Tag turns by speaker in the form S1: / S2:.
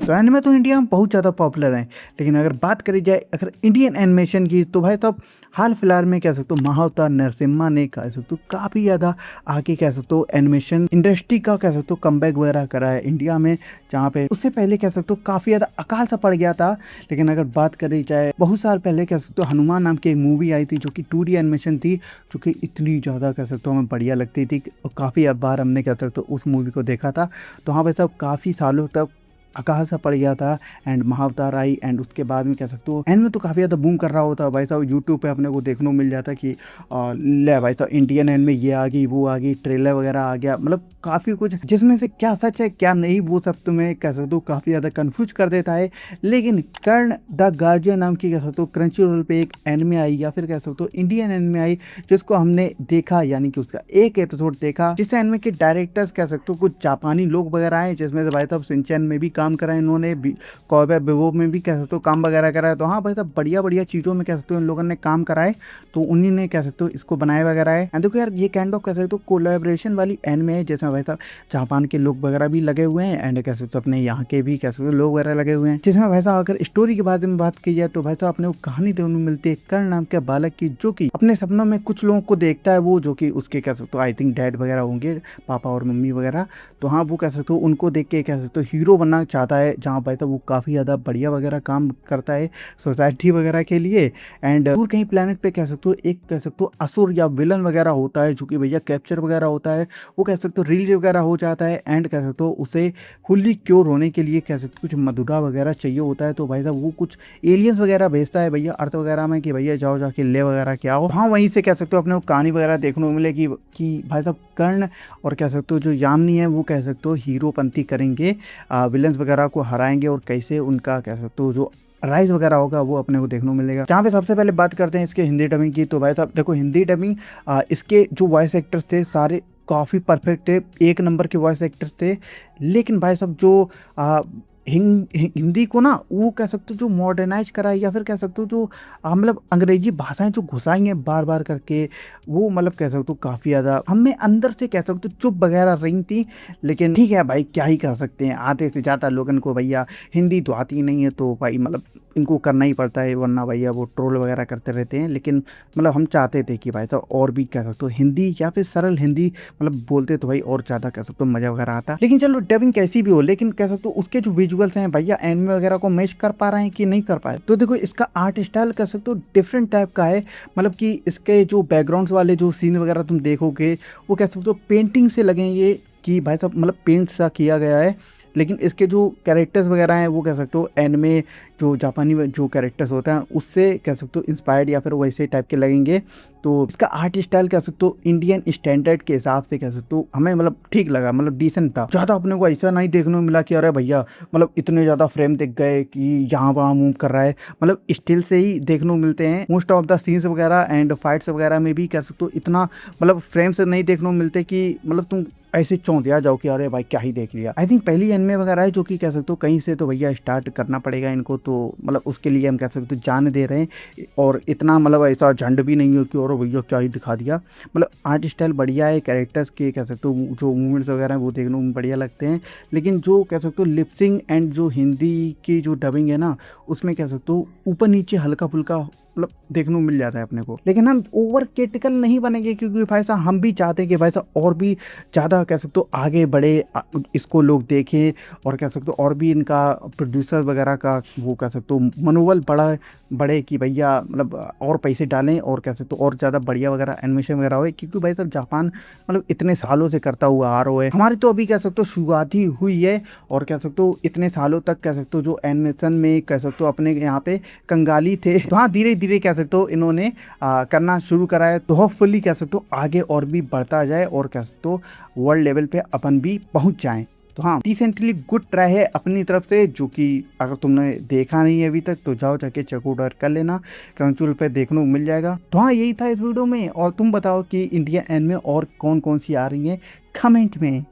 S1: तो एनिमे तो इंडिया में बहुत ज़्यादा पॉपुलर हैं, लेकिन अगर बात करी जाए अगर इंडियन एनिमेशन की तो भाई साहब हाल फिलहाल में कह सकते हो महाअवतार नरसिम्हा ने कह सकते हो काफ़ी ज़्यादा आगे कह सकते हो एनिमेशन इंडस्ट्री का कह सकते हो कमबैक वगैरह करा है इंडिया में, जहाँ पे उससे पहले कह सकते हो काफ़ी ज़्यादा अकाल सा पड़ गया था। लेकिन अगर बात करी जाए बहुत साल पहले कह सकते हो हनुमान नाम की एक मूवी आई थी जो कि 2D एनिमेशन थी, जो कि इतनी ज़्यादा कह सकते हो हमें बढ़िया लगती थी और काफ़ी बार हमने कह सकते हो उस मूवी को देखा था। तो हाँ भाई साहब काफ़ी सालों तक अकाल सा पड़ गया था एंड महाअवतार आई एंड उसके बाद में कह सकते हो एनिमे तो काफ़ी ज़्यादा बूम कर रहा होता है भाई साहब। यूट्यूब पे अपने को देखने को मिल जाता कि ले भाई साहब इंडियन एनिमे ये आ गई वो आ गई, ट्रेलर वगैरह आ गया, मतलब काफ़ी कुछ जिसमें से क्या सच है क्या नहीं वो सब तुम्हें कह सकते हो काफ़ी ज़्यादा कन्फ्यूज कर देता है। लेकिन कर्ण द गार्जियन नाम की कह सकते हो क्रंची रोल पे एक एनिमे आई या फिर कह सकते हो इंडियन एनिमे आई जिसको हमने देखा, यानी कि उसका एक एपिसोड देखा, जिस एनिमे के डायरेक्टर्स कह सकते हो कुछ जापानी लोग वगैरह हैं, जिसमें से भाई साहब सिंचैन में भी काम करा है इन्होंने, कॉयबे बिबोप में भी कह सकते हो काम वगैरह करा है। तो हाँ भाई साहब बढ़िया बढ़िया चीज़ों में कह सकते हो इन लोगों ने काम करा है, तो उन्हीं ने कह सकते हो इसको बनाया वगैरह है। एंड देखो यार ये काइंड ऑफ कह सकते हो कोलैबोरेशन वाली एनिमे है, जिसमें भाई साहब जापान के लोग वगैरह भी लगे हुए हैं एंड कह सकते हो अपने यहाँ के भी कह सकते हो लोग वगैरह लगे हुए हैं। जिसमें भाई साहब अगर स्टोरी के बारे में बात की जाए तो भाई साहब अपने को कहानी देखने को मिलती है कर्ण नाम के बालक की, जो कि अपने सपनों में कुछ लोगों को देखता है, वो जो कि उसके कह सकते हो आई थिंक डैड वगैरह होंगे, पापा और मम्मी वगैरह। तो हाँ वो कह सकते हो उनको देख के कह सकते हो हीरो बनना चाहता है, जहाँ भाई साहब वो काफ़ी ज़्यादा बढ़िया वगैरह काम करता है सोसाइटी वगैरह के लिए। एंड दूर कहीं प्लेनेट पे कह सकते हो एक कह सकते हो असुर या विलन वगैरह होता है, जो कि भैया कैप्चर वगैरह होता है, वो कह सकते हो रिलीज वगैरह हो जाता है एंड कह सकते हो उसे फुल्ली क्योर होने के लिए कह सकते हो कुछ मधुरा वगैरह चाहिए होता है। तो भाई साहब वो कुछ एलियंस वगैरह भेजता है भैया अर्थ वगैरह में कि भैया जाओ जाके ले वगैरह क्या हो। हाँ वहीं से कह सकते हो अपने को कहानी वगैरह देखने को मिलेगी कि भाई साहब कर्ण और कह सकते हो जो यामिनी है वो कह सकते हो हीरोपंती करेंगे, विलन्स वगैरह को हराएंगे और कैसे उनका कह सकते हो जो राइज वगैरह होगा वो अपने को देखने को मिलेगा। जहाँ पे सबसे पहले बात करते हैं इसके हिंदी डबिंग की, तो भाई साहब देखो हिंदी डबिंग इसके जो वॉइस एक्टर्स थे सारे काफ़ी परफेक्ट थे, एक नंबर के वॉइस एक्टर्स थे। लेकिन भाई साहब जो हिंदी को ना वो कह सकते हो जो मॉडर्नाइज करा है या फिर कह सकते हो जो मतलब अंग्रेजी भाषाएं जो घुसाई हैं बार बार करके, वो मतलब कह सकते हो काफ़ी ज़्यादा हमें अंदर से कह सकते हो चुप वगैरह रही थी। लेकिन ठीक है भाई क्या ही कर सकते हैं, आधे से ज़्यादा लोगों को भैया हिंदी तो आती ही नहीं है, तो भाई मतलब इनको करना ही पड़ता है, वरना भैया वो ट्रोल वगैरह करते रहते हैं। लेकिन मतलब हम चाहते थे कि भाई साहब और भी कह सकते हो हिंदी या फिर सरल हिंदी मतलब बोलते तो भाई और ज़्यादा कह सकते हो मज़ा वगैरह आता। लेकिन चलो डबिंग कैसी भी हो, लेकिन कह सकते हो उसके जो विजुअल्स हैं भैया एनिमे वगैरह को मैच कर पा रहे हैं कि नहीं कर पाए। तो देखो इसका आर्ट स्टाइल कह सकते हो डिफरेंट टाइप का है, मतलब कि इसके जो बैकग्राउंड्स वाले जो सीन वगैरह तुम देखोगे वो कह सकते हो पेंटिंग से लगेंगे कि भाई साहब मतलब पेंट सा किया गया है। लेकिन इसके जो कैरेक्टर्स वगैरह हैं वो कह सकते हो एनिमे जो जापानी जो कैरेक्टर्स होते हैं उससे कह सकते हो इंस्पायर्ड या फिर वैसे टाइप के लगेंगे। तो इसका आर्ट स्टाइल कह सकते हो इंडियन स्टैंडर्ड के हिसाब से कह सकते हो हमें मतलब ठीक लगा, मतलब डिसेंट था। ज़्यादा अपने को ऐसा नहीं देखने को मिला कि अरे भैया मतलब इतने ज़्यादा फ्रेम दिख गए कि यहाँ वहाँ मूव कर रहा है, मतलब स्टिल से ही देखने को मिलते हैं मोस्ट ऑफ द सीन्स वगैरह एंड फाइट्स वगैरह में भी कह सकते हो इतना मतलब फ्रेम से नहीं देखने को मिलते कि मतलब तुम ऐसे चौंधिया जाओ कि अरे भाई क्या ही देख लिया। आई थिंक पहली एनिमे वगैरह है जो कि कह सकते हो कहीं से तो भैया स्टार्ट करना पड़ेगा इनको, तो मतलब उसके लिए हम कह सकते हो जान दे रहे हैं और इतना मतलब ऐसा झंड भी नहीं हो कि और भैया क्या ही दिखा दिया। मतलब आर्ट स्टाइल बढ़िया है, कैरेक्टर्स के कह सकते हो जो मूवमेंट्स वगैरह हैं वो देखने में बढ़िया लगते हैं। लेकिन जो कह सकते हो लिपसिंग एंड जो हिंदी की जो डबिंग है ना उसमें कह सकते हो ऊपर नीचे हल्का फुल्का मतलब देखने को मिल जाता है अपने को। लेकिन हम ओवर क्रिटिकल नहीं बनेंगे क्योंकि भाई साहब हम भी चाहते हैं कि भाई साहब और भी ज़्यादा कह सकते हो आगे बढ़े, इसको लोग देखें और कह सकते हो और भी इनका प्रोड्यूसर वगैरह का वो कह सकते हो मनोबल बढ़े कि भैया मतलब और पैसे डालें और कह सकते हो और ज़्यादा बढ़िया वगैरह एनिमेशन वगैरह हो। क्योंकि भाई साहब जापान मतलब इतने सालों से करता हुआ आ रहा है, हमारी तो अभी कह सकते हो शुरुआत ही हुई है और कह सकते हो इतने सालों तक कह सकते हो जो एनिमेशन में कह सकते हो अपने यहाँ पे कंगाली थे, तो हाँ धीरे धीरे कह सकते हो इन्होंने करना शुरू करा है। तो होपफुली कह सकते हो आगे और भी बढ़ता जाए और कह सकते हो वर्ल्ड लेवल पे अपन भी पहुंच जाएं। तो हाँ डिसेंटली गुड ट्राई है अपनी तरफ से, जो कि अगर तुमने देखा नहीं है अभी तक तो जाओ जाके चेकआउट कर लेना, क्रंचरोल पे देखने को मिल जाएगा। तो हाँ यही था इस वीडियो में, और तुम बताओ कि इंडिया एनिमे और कौन कौन सी आ रही है कमेंट में।